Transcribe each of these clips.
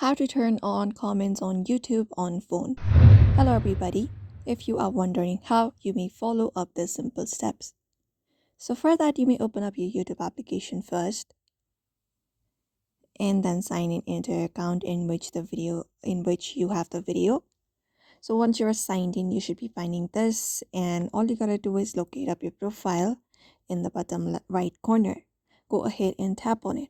How to turn on comments on YouTube on phone. Hello everybody. If you are wondering how, you may follow up the simple steps. So for that, you may open up your YouTube application first and then sign in into your account in which you have the video. So once you're signed in, you should be finding this, and all you gotta do is locate up your profile in the bottom right corner. Go ahead and tap on it.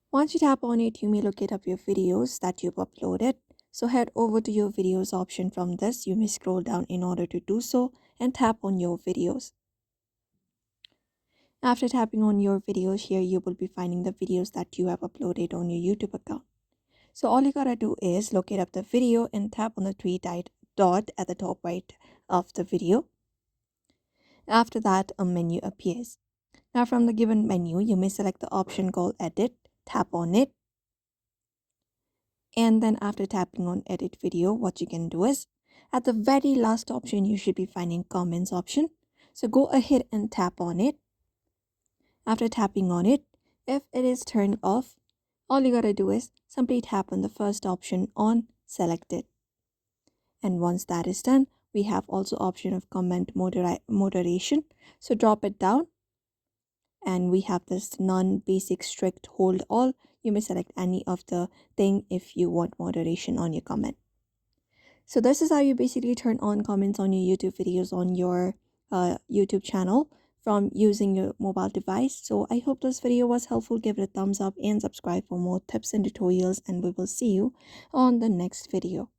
Once you tap on it, you may locate up your videos that you've uploaded. So head over to your videos option from this. You may scroll down in order to do so and tap on your videos. After tapping on your videos here, you will be finding the videos that you have uploaded on your YouTube account. So all you gotta do is locate up the video and tap on the dot at the top right of the video. After that, a menu appears. Now from the given menu, you may select the option called Edit, tap on it. And then after tapping on edit video, what you can do is at the very last option, you should be finding comments option. So go ahead and tap on it. After tapping on it, if it is turned off, all you gotta do is simply tap on the first option on selected. And once that is done, we have also option of comment moderation. So drop it down. And we have this non-basic strict hold all. You may select any of the thing if you want moderation on your comment. So this is how you basically turn on comments on your YouTube videos on your YouTube channel from using your mobile device. So I hope this video was helpful. Give it a thumbs up and subscribe for more tips and tutorials, and we will see you on the next video.